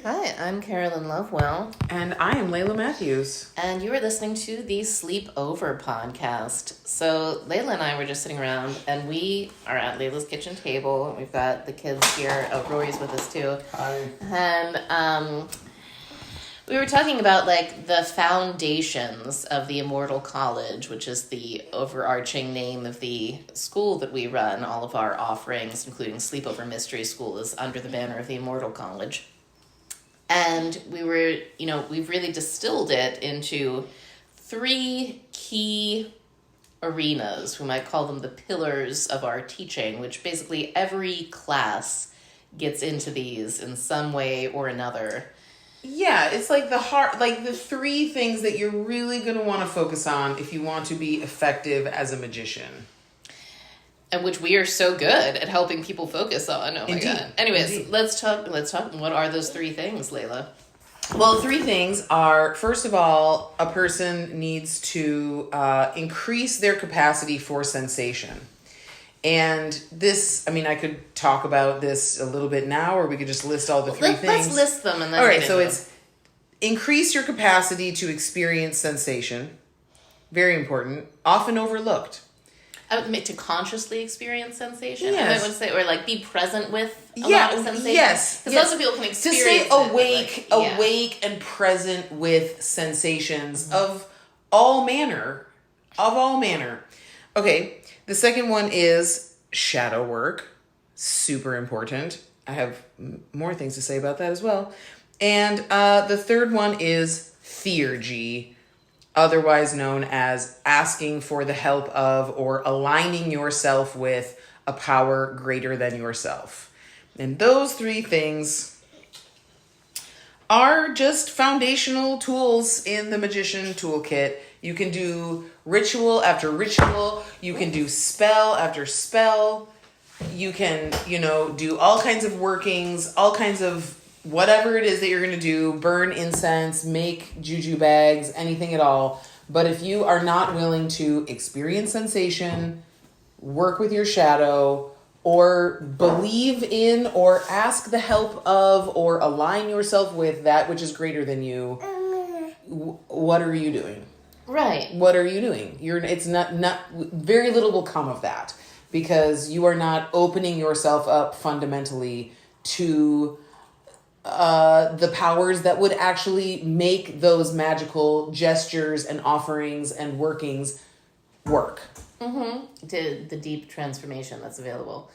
Hi, I'm Carolyn Lovewell. And I am Laila Matthews. And you are listening to the Sleepover podcast. So Laila and I were just sitting around and we are at Laila's kitchen table. We've got the kids here. Oh, Rory's with us too. Hi. And we were talking about like the foundations of the Immortal College, which is the overarching name of the school that we run. All of our offerings, including Sleepover Mystery School, is under the banner of the Immortal College. And we were, we've really distilled it into three key arenas. We might call them the pillars of our teaching, which basically every class gets into these in some way or another. Yeah, it's like the three things that you're really going to want to focus on if you want to be effective as a magician. And which we are so good at helping people focus on. Oh my Indeed. God. Anyways, Indeed. Let's talk. What are those three things, Laila? Well, three things are, first of all, a person needs to increase their capacity for sensation. And this, I could talk about this a little bit now, or we could just list all the three things. Let's list them and then. All right, so it's increase your capacity to experience sensation. Very important. Often overlooked. To consciously experience sensation. Yes. I would say, or like be present with a lot of sensation. Yes. Because lots of people can experience to stay it, awake and present with sensations of all manner. Okay. The second one is shadow work. Super important. I have more things to say about that as well. And the third one is Theurgy, otherwise known as asking for the help of or aligning yourself with a power greater than yourself. And those three things are just foundational tools in the magician toolkit. You can do ritual after ritual. You can do spell after spell. You can, do all kinds of workings, all kinds of whatever it is that you're going to do, burn incense, make juju bags, anything at all. But if you are not willing to experience sensation, work with your shadow, or believe in or ask the help of or align yourself with that which is greater than you, what are you doing? Right. What are you doing? It's not very little will come of that because you are not opening yourself up fundamentally to the powers that would actually make those magical gestures and offerings and workings work. Mm-hmm. To the deep transformation that's available.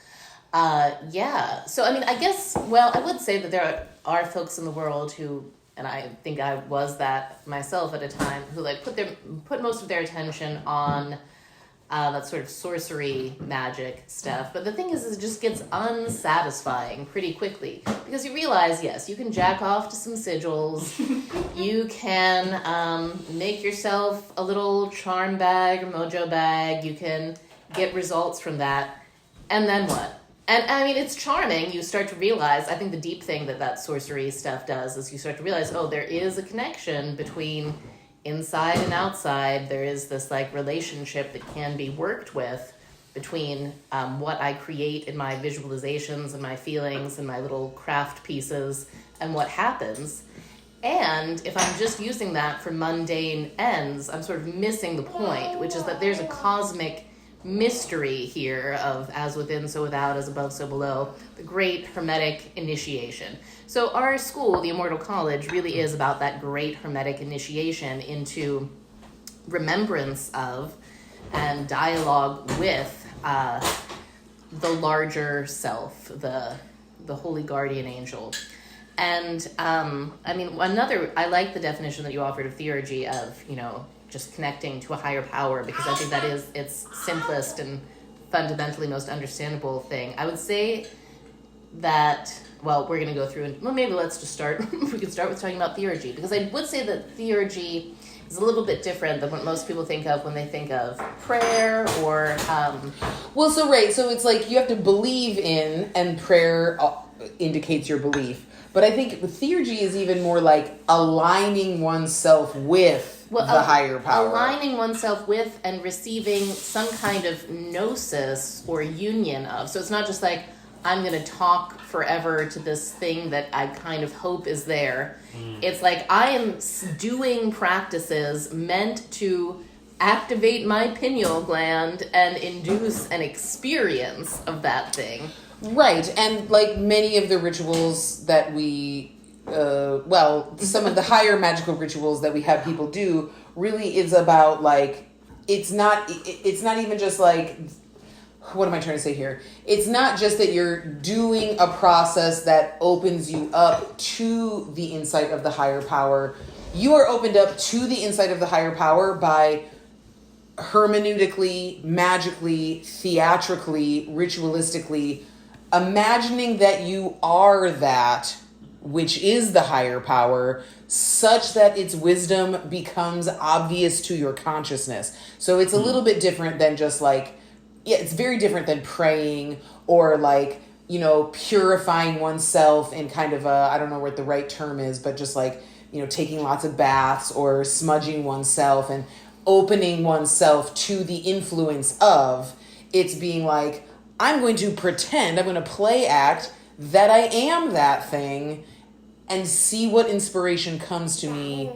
Yeah. So, I guess, I would say that there are folks in the world who, and I think I was that myself at a time, who put most of their attention on that sort of sorcery magic stuff. But the thing is it just gets unsatisfying pretty quickly because you realize, yes, you can jack off to some sigils. You can make yourself a little charm bag or mojo bag. You can get results from that. And then what? And it's charming. You start to realize, I think the deep thing that sorcery stuff does is you start to realize, there is a connection between inside and outside. There is this relationship that can be worked with between what I create in my visualizations and my feelings and my little craft pieces and what happens. And if I'm just using that for mundane ends, I'm sort of missing the point, which is that there's a cosmic mystery here of as within, so without, as above, so below, the great hermetic initiation. So our school, the Immortal College, really is about that great hermetic initiation into remembrance of and dialogue with the larger self, the holy guardian angel. And I like the definition that you offered of Theurgy of, just connecting to a higher power, because I think that is its simplest and fundamentally most understandable thing. I would say that, we're going to go through and, maybe let's just start. We can start with talking about Theurgy, because I would say that Theurgy is a little bit different than what most people think of when they think of prayer or... So it's like you have to believe in, and prayer indicates your belief. But I think Theurgy is even more like aligning oneself with the higher power. Aligning oneself with and receiving some kind of gnosis or union of. So it's not just like, I'm going to talk forever to this thing that I kind of hope is there. It's like I am doing practices meant to activate my pineal gland and induce an experience of that thing. Right, and like many of the rituals that we, some of the higher magical rituals that we have people do really is about like, it's not even just like, what am I trying to say here? It's not just that you're doing a process that opens you up to the insight of the higher power. You are opened up to the insight of the higher power by hermeneutically, magically, theatrically, ritualistically, imagining that you are that which is the higher power, such that its wisdom becomes obvious to your consciousness. So it's a little bit different than just like, it's very different than praying or like, purifying oneself in kind of a, I don't know what the right term is, but just like, taking lots of baths or smudging oneself and opening oneself to the influence of. It's being like, I'm going to pretend, I'm going to play act that I am that thing and see what inspiration comes to me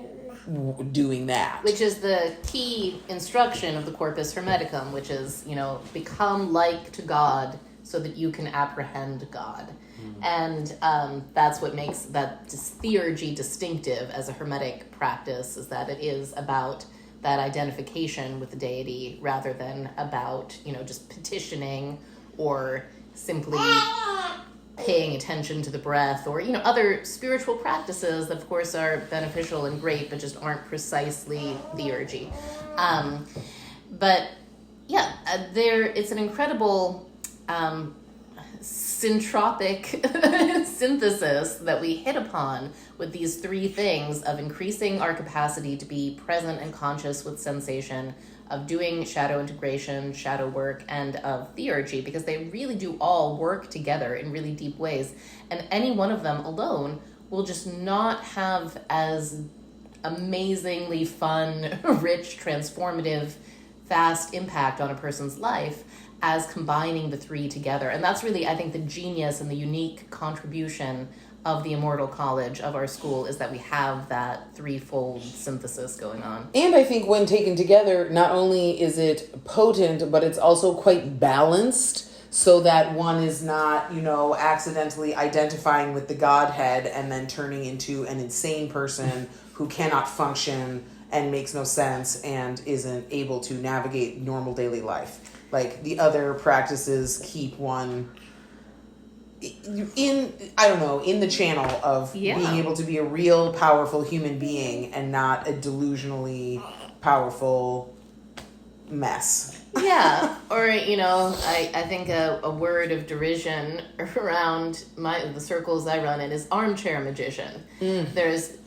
doing that. Which is the key instruction of the Corpus Hermeticum, which is, become like to God so that you can apprehend God. And that's what makes that Theurgy distinctive as a Hermetic practice, is that it is about that identification with the deity rather than about, just petitioning or simply paying attention to the breath or, other spiritual practices that, of course, are beneficial and great, but just aren't precisely Theurgy. But, yeah, it's an incredible syntropic synthesis that we hit upon with these three things of increasing our capacity to be present and conscious with sensation, of doing shadow integration, shadow work, and of Theurgy, because they really do all work together in really deep ways. And any one of them alone will just not have as amazingly fun, rich, transformative, fast impact on a person's life as combining the three together. And that's really, I think, the genius and the unique contribution of the Immortal College, of our school, is that we have that threefold synthesis going on. And I think when taken together, not only is it potent, but it's also quite balanced, so that one is not, accidentally identifying with the Godhead and then turning into an insane person who cannot function and makes no sense and isn't able to navigate normal daily life. Like, the other practices keep one in the channel of being able to be a real powerful human being and not a delusionally powerful mess. Yeah, or, I think a word of derision around the circles I run in is armchair magician. There's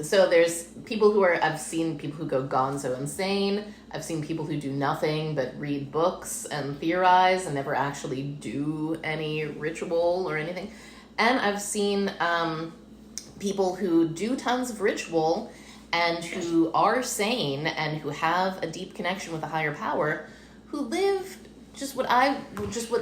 people I've seen people who go gonzo insane. I've seen people who do nothing but read books and theorize and never actually do any ritual or anything. And I've seen people who do tons of ritual and who are sane and who have a deep connection with a higher power, who live just what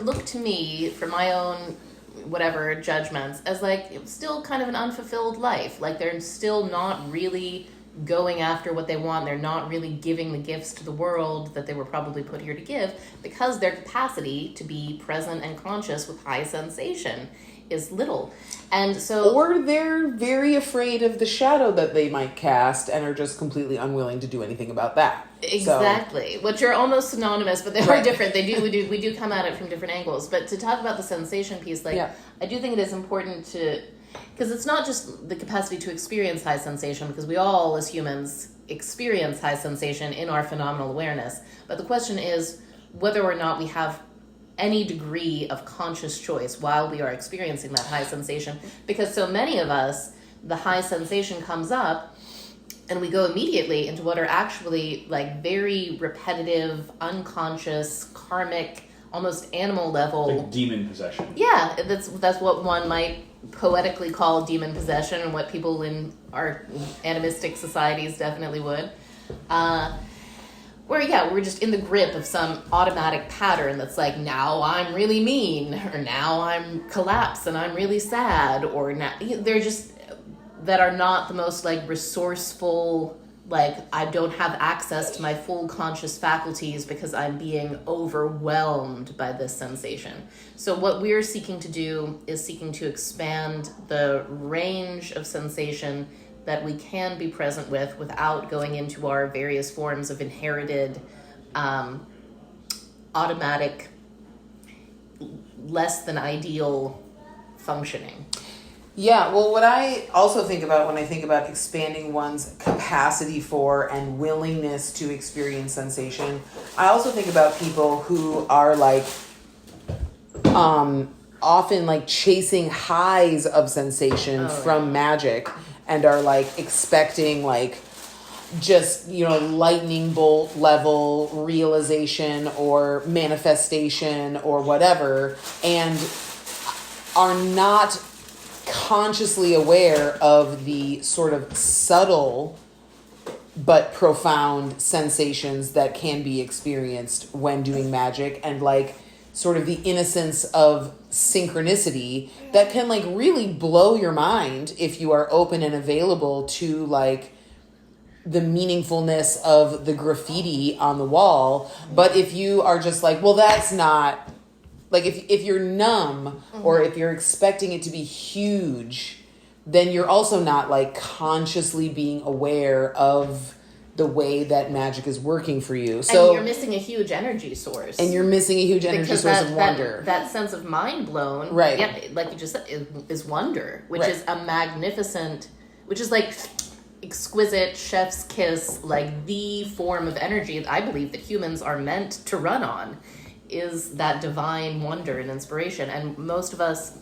looked to me, from my own whatever judgments, as like still kind of an unfulfilled life. Like, they're still not really going after what they want. They're not really giving the gifts to the world that they were probably put here to give, because their capacity to be present and conscious with high sensation is little. And so, or they're very afraid of the shadow that they might cast and are just completely unwilling to do anything about that. Exactly. Which are almost synonymous, but they are different. We do come at it from different angles. But to talk about the sensation piece, I do think it is important to, because it's not just the capacity to experience high sensation, because we all as humans experience high sensation in our phenomenal awareness. But the question is whether or not we have any degree of conscious choice while we are experiencing that high sensation. Because so many of us, the high sensation comes up and we go immediately into what are actually like very repetitive, unconscious, karmic, almost animal level, like demon possession. Yeah, that's what one might poetically call demon possession, and what people in our animistic societies definitely would. where we're just in the grip of some automatic pattern that's like, now I'm really mean, or now I'm collapsed and I'm really sad, or now they're just that are not the most like resourceful, like I don't have access to my full conscious faculties because I'm being overwhelmed by this sensation. So what we're seeking to do is seeking to expand the range of sensation that we can be present with without going into our various forms of inherited, automatic, less than ideal functioning. Yeah, well, what I also think about when I think about expanding one's capacity for and willingness to experience sensation, I also think about people who are like, often like chasing highs of sensation from magic, and are like expecting like just, lightning bolt level realization or manifestation or whatever, and are not consciously aware of the sort of subtle but profound sensations that can be experienced when doing magic, and like sort of the innocence of synchronicity that can like really blow your mind if you are open and available to like the meaningfulness of the graffiti on the wall. But if you are just like, well, that's not like, if you're numb or if you're expecting it to be huge, then you're also not like consciously being aware of the way that magic is working for you. So and you're missing a huge energy source. And you're missing a huge energy source of wonder. That sense of mind blown, right? Yeah, like you just said, is wonder, which right. is a magnificent, which is like exquisite chef's kiss, like the form of energy I believe that humans are meant to run on, is that divine wonder and inspiration. And most of us,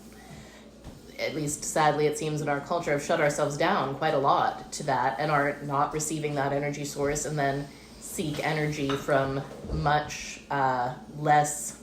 at least sadly it seems in our culture, have shut ourselves down quite a lot to that and are not receiving that energy source, and then seek energy from much less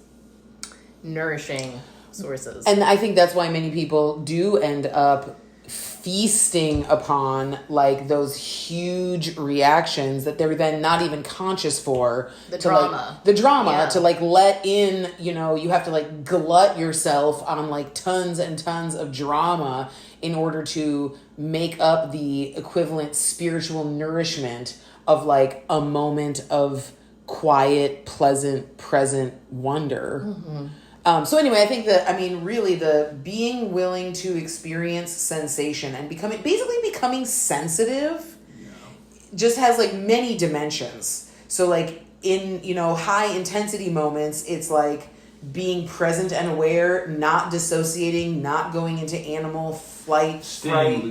nourishing sources. And I think that's why many people do end up feasting upon like those huge reactions that they're then not even conscious for. The drama yeah. To like let in, you have to like glut yourself on like tons and tons of drama in order to make up the equivalent spiritual nourishment of like a moment of quiet, pleasant, present wonder. Mm-hmm. So anyway, I think that, really the being willing to experience sensation and becoming sensitive just has like many dimensions. So like in, high intensity moments, it's like being present and aware, not dissociating, not going into animal flight, staying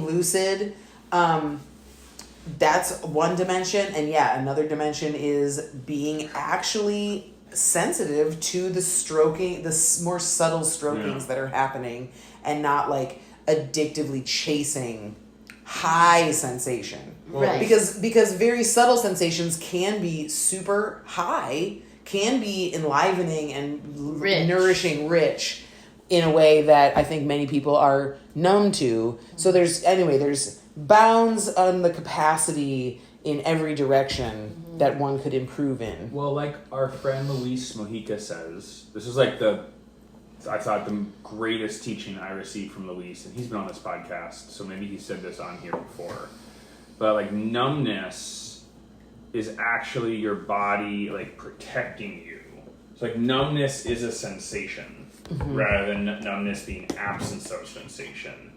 lucid. That's one dimension. And another dimension is being actually sensitive to the more subtle strokings that are happening, and not like addictively chasing high sensation. Right. Because very subtle sensations can be super high, can be enlivening and nourishing, rich in a way that I think many people are numb to. So there's bounds on the capacity in every direction that one could improve in. Well, like our friend Luis Mojica says, this is like I thought the greatest teaching I received from Luis, and he's been on this podcast, so maybe he said this on here before, but like numbness is actually your body like protecting you. So like numbness is a sensation rather than numbness being absence of sensation.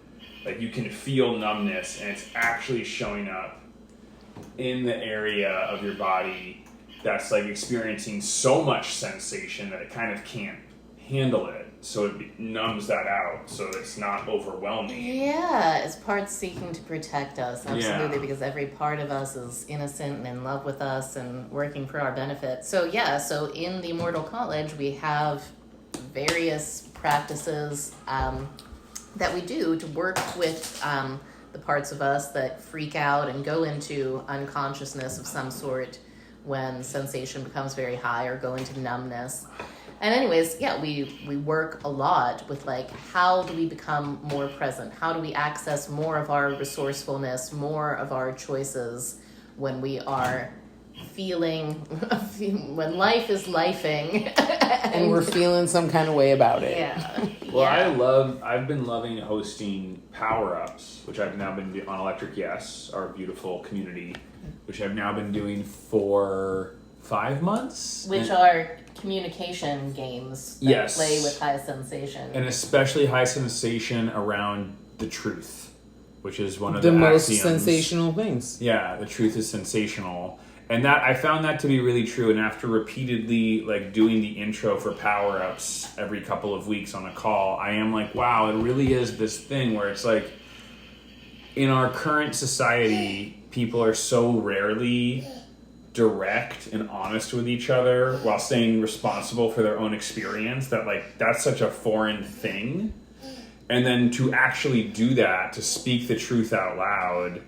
Like you can feel numbness and it's actually showing up in the area of your body that's like experiencing so much sensation that it kind of can't handle it, so it numbs that out so it's not overwhelming. It's part seeking to protect us, absolutely, because every part of us is innocent and in love with us and working for our benefit. So in the Immortal College we have various practices that we do to work with the parts of us that freak out and go into unconsciousness of some sort when sensation becomes very high, or go into numbness. And anyways, we work a lot with like, how do we become more present? How do we access more of our resourcefulness, more of our choices when we are feeling when life is lifing. And we're feeling some kind of way about it. Yeah. Well, yeah. I've been loving hosting power-ups, which I've now been doing on Electric Yes, our beautiful community, which I've now been doing for 5 months. Which are communication games that play with high sensation. And especially high sensation around the truth, which is one of the most axioms. sensational things. Yeah, the truth is sensational. And that I found that to be really true. And after repeatedly like doing the intro for Power Ups every couple of weeks on a call, I am like, wow, it really is this thing where it's like in our current society, people are so rarely direct and honest with each other while staying responsible for their own experience that like that's such a foreign thing. And then to actually do that, to speak the truth out loud,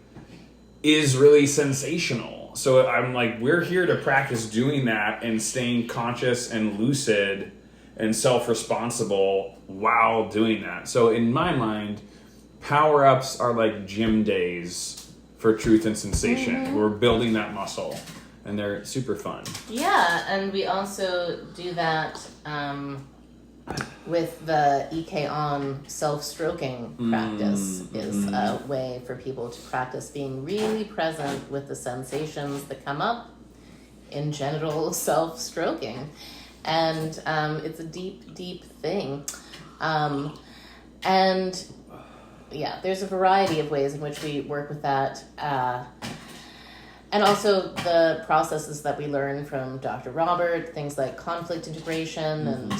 is really sensational. So I'm like, we're here to practice doing that and staying conscious and lucid and self-responsible while doing that. So in my mind, power-ups are like gym days for truth and sensation. Mm-hmm. We're building that muscle, and they're super fun. Yeah, and we also do that with the EK on self-stroking practice is a way for people to practice being really present with the sensations that come up in genital self-stroking. And it's a deep, deep thing. And yeah, there's a variety of ways in which we work with that. And also the processes that we learn from Dr. Robert, things like conflict integration and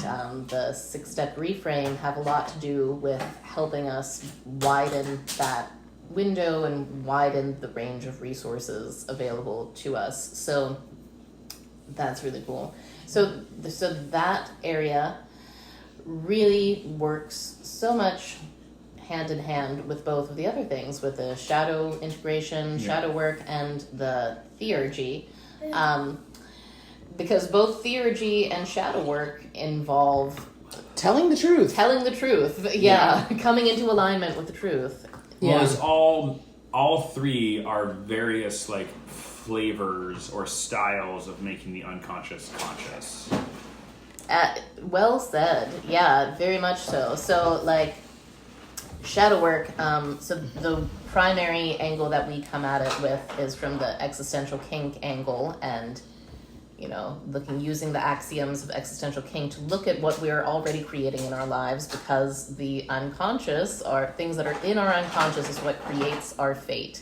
the 6-step reframe have a lot to do with helping us widen that window and widen the range of resources available to us. So that's really cool. So that area really works so much hand in hand with both of the other things, with the shadow integration, shadow work, and the Theurgy. Because both Theurgy and shadow work involve telling the truth. Coming into alignment with the truth. Well, it's all three are various like flavors or styles of making the unconscious conscious. Well said. Yeah, very much so. So like shadow work, so the primary angle that we come at it with is from the existential kink angle, and using the axioms of existential kink to look at what we are already creating in our lives, because the unconscious are things that are in our unconscious is what creates our fate.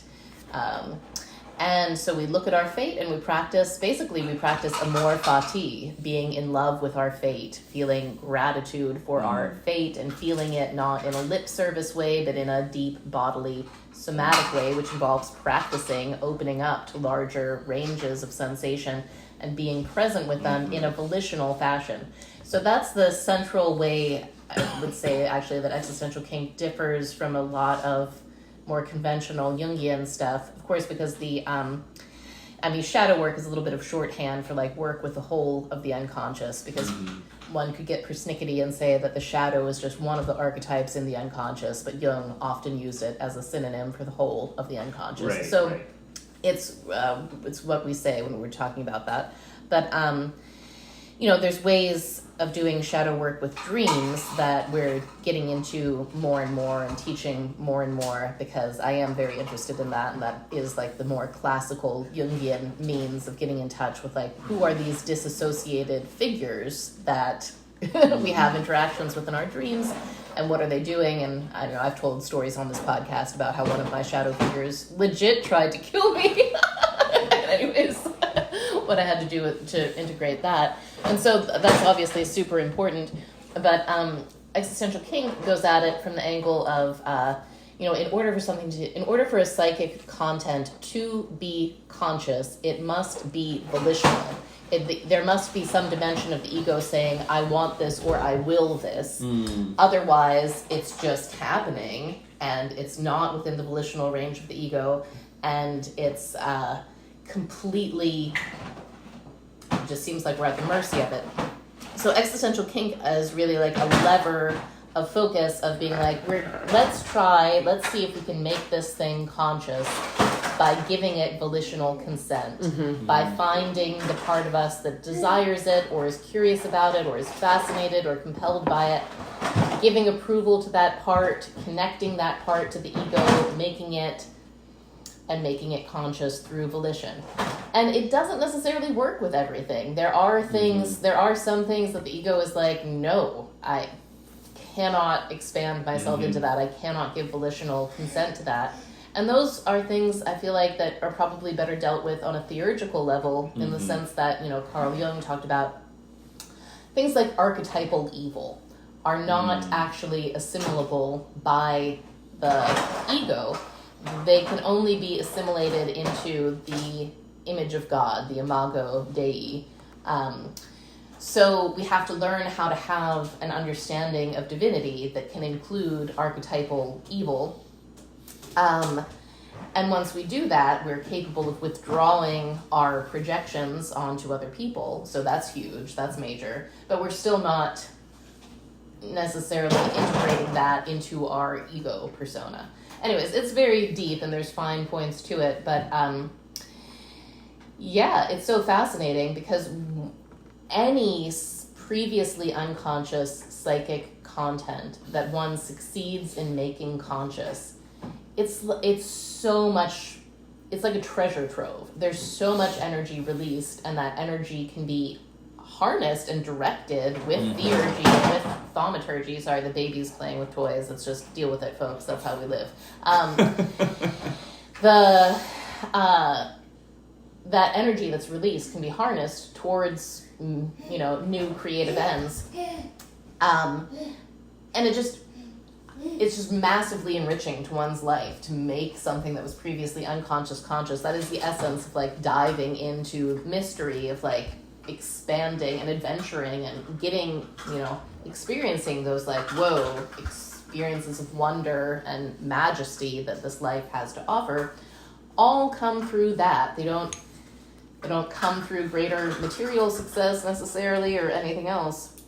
And so we look at our fate and we practice amor fati, being in love with our fate, feeling gratitude for our fate and feeling it not in a lip service way, but in a deep bodily somatic way, which involves practicing opening up to larger ranges of sensation and being present with them in a volitional fashion. So that's the central way, I would say, actually, that existential kink differs from a lot of more conventional Jungian stuff, of course, because the shadow work is a little bit of shorthand for like work with the whole of the unconscious, because one could get persnickety and say that the shadow is just one of the archetypes in the unconscious, but Jung often used it as a synonym for the whole of the unconscious. It's what we say when we're talking about that. But there's ways of doing shadow work with dreams that we're getting into more and more and teaching more and more, because I am very interested in that, and that is like the more classical Jungian means of getting in touch with like who are these disassociated figures that we have interactions with in our dreams, and what are they doing. And I don't know, I've told stories on this podcast about how one of my shadow figures legit tried to kill me. Anyways, what I had to do to integrate that. And so that's obviously super important. But existential kink goes at it from the angle of, in order for a psychic content to be conscious, it must be volitional. There must be some dimension of the ego saying, I want this or I will this. Otherwise, it's just happening, and it's not within the volitional range of the ego, and it's completely, it just seems like we're at the mercy of it. So existential kink is really like a lever of focus of being like, let's see if we can make this thing conscious by giving it volitional consent, by finding the part of us that desires it or is curious about it or is fascinated or compelled by it, giving approval to that part, connecting that part to the ego, making it conscious through volition. And it doesn't necessarily work with everything. There are things, there are some things that the ego is like, no, I cannot expand myself into that. I cannot give volitional consent to that. And those are things I feel like that are probably better dealt with on a theurgical level, in the sense that, Carl Jung talked about things like archetypal evil are not actually assimilable by the ego. They can only be assimilated into the image of God, the imago Dei. So we have to learn how to have an understanding of divinity that can include archetypal evil. And once we do that, we're capable of withdrawing our projections onto other people. So that's huge, that's major. But we're still not necessarily integrating that into our ego persona. Anyways, it's very deep and there's fine points to it, but it's so fascinating because any previously unconscious psychic content that one succeeds in making conscious, it's so much, it's like a treasure trove. There's so much energy released, and that energy can be harnessed and directed with theurgy, with thaumaturgy. Sorry, the baby's playing with toys. Let's just deal with it, folks. That's how we live. That energy that's released can be harnessed towards, new creative ends. And it's just massively enriching to one's life to make something that was previously unconscious conscious. That is the essence of like diving into mystery, of like expanding and adventuring and getting, experiencing those like, whoa, experiences of wonder and majesty that this life has to offer, all come through that. They don't come through greater material success necessarily or anything else.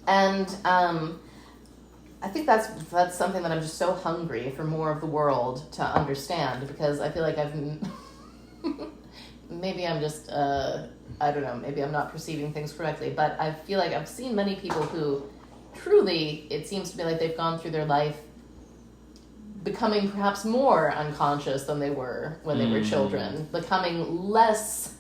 And I think that's something that I'm just so hungry for more of the world to understand, because I feel like maybe I'm just, I don't know, maybe I'm not perceiving things correctly, but I feel like I've seen many people who truly, it seems to me like they've gone through their life becoming perhaps more unconscious than they were when they were children, becoming less,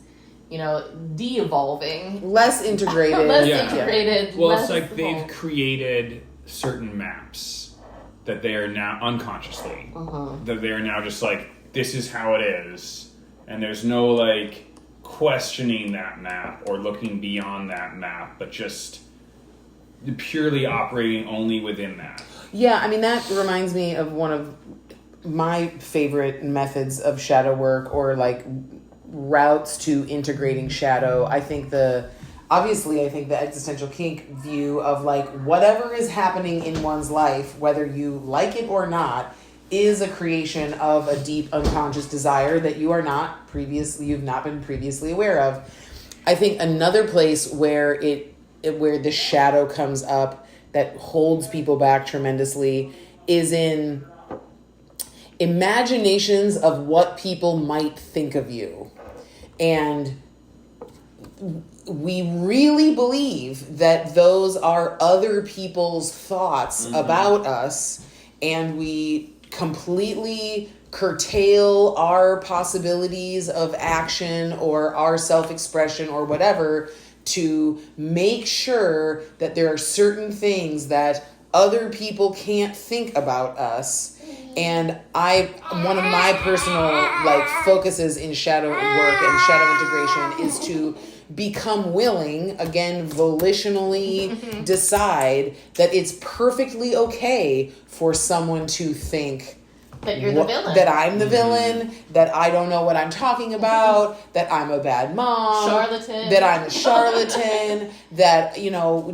de-evolving. Less integrated. Integrated. Well, less it's like evolved. they've created certain maps that they are now unconsciously, that they are now just like, this is how it is. And there's no like questioning that map or looking beyond that map, but just purely operating only within that. Yeah, I mean, that reminds me of one of my favorite methods of shadow work, or like routes to integrating shadow. I think the existential kink view of like whatever is happening in one's life, whether you like it or not, is a creation of a deep unconscious desire that you've not been previously aware of. I think another place where where the shadow comes up that holds people back tremendously is in imaginations of what people might think of you. And we really believe that those are other people's thoughts about us, and we completely curtail our possibilities of action or our self-expression or whatever to make sure that there are certain things that other people can't think about us. And one of my personal focuses in shadow work and shadow integration is to become willing, again, volitionally decide that it's perfectly okay for someone to think that you're the villain. That I'm the villain, that I don't know what I'm talking about, that I'm a bad mom. Charlatan. That I'm a charlatan, that,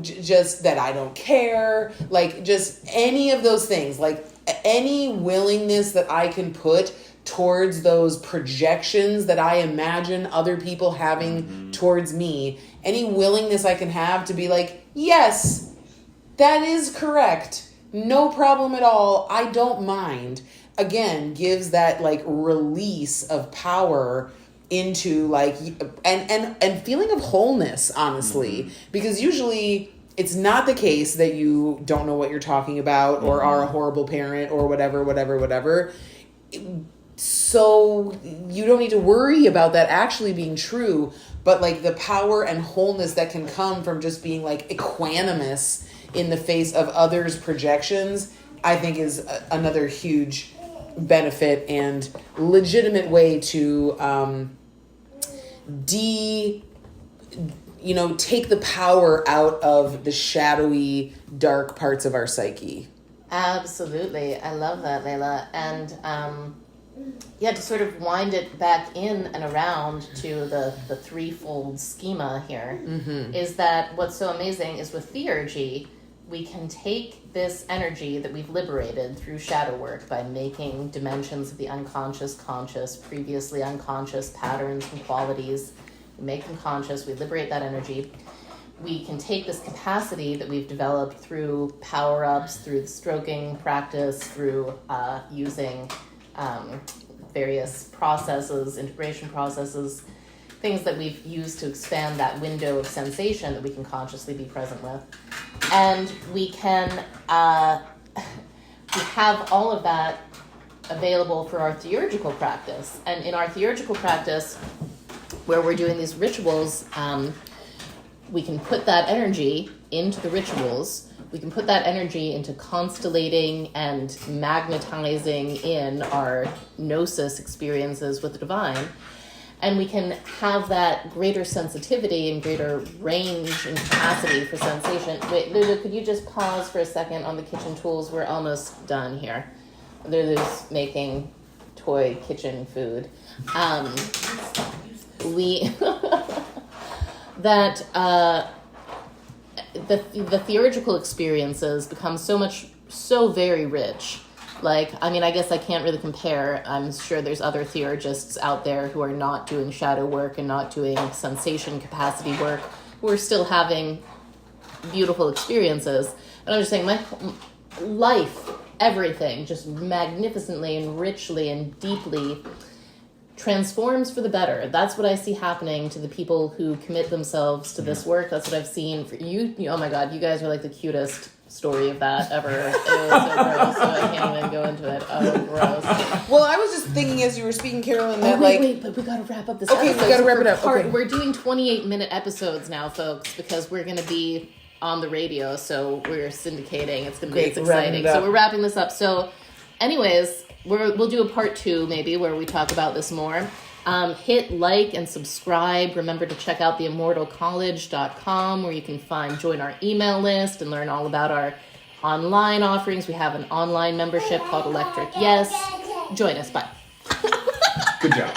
just that I don't care. Like, just any of those things. Like, any willingness that I can put towards those projections that I imagine other people having towards me, any willingness I can have to be like, yes, that is correct. No problem at all. I don't mind. again, gives that like release of power into like and feeling of wholeness, honestly, because usually it's not the case that you don't know what you're talking about or are a horrible parent or whatever. So you don't need to worry about that actually being true, but like the power and wholeness that can come from just being like equanimous in the face of others' projections, I think is another huge benefit and legitimate way to take the power out of the shadowy, dark parts of our psyche. Absolutely. I love that, Laila. And to sort of wind it back in and around to the threefold schema here, is that what's so amazing is with Theurgy, we can take this energy that we've liberated through shadow work by making dimensions of the unconscious conscious, previously unconscious patterns and qualities. We make them conscious, we liberate that energy. We can take this capacity that we've developed through power-ups, through the stroking practice, through using various processes, integration processes, things that we've used to expand that window of sensation that we can consciously be present with. And we can we have all of that available for our theurgical practice. And in our theurgical practice, where we're doing these rituals, we can put that energy into the rituals. We can put that energy into constellating and magnetizing in our gnosis experiences with the divine. And we can have that greater sensitivity and greater range and capacity for sensation. Wait, Lulu, could you just pause for a second on the kitchen tools? We're almost done here. Lulu's making toy kitchen food. The theurgical experiences become so very rich. Like, I mean, I guess I can't really compare. I'm sure there's other theurgists out there who are not doing shadow work and not doing sensation capacity work, who are still having beautiful experiences. And I'm just saying, my life, everything, just magnificently and richly and deeply transforms for the better. That's what I see happening to the people who commit themselves to this work. That's what I've seen for you. Oh my God, you guys are like the cutest story of that ever. It was so gross, so I can't even go into it. Oh, gross. Well, I was just thinking as you were speaking, Carolyn, that wait, but we gotta wrap up this episode. Okay, we gotta wrap it up. Okay. We're doing 28-minute episodes now, folks, because we're gonna be on the radio, so we're syndicating. It's exciting. So we're wrapping this up. So anyways, we'll do a part 2 maybe where we talk about this more. Hit like and subscribe. Remember to check out the immortalcollege.com where you can join our email list and learn all about our online offerings. We have an online membership called Electric Yes. Join us. Bye. Good job.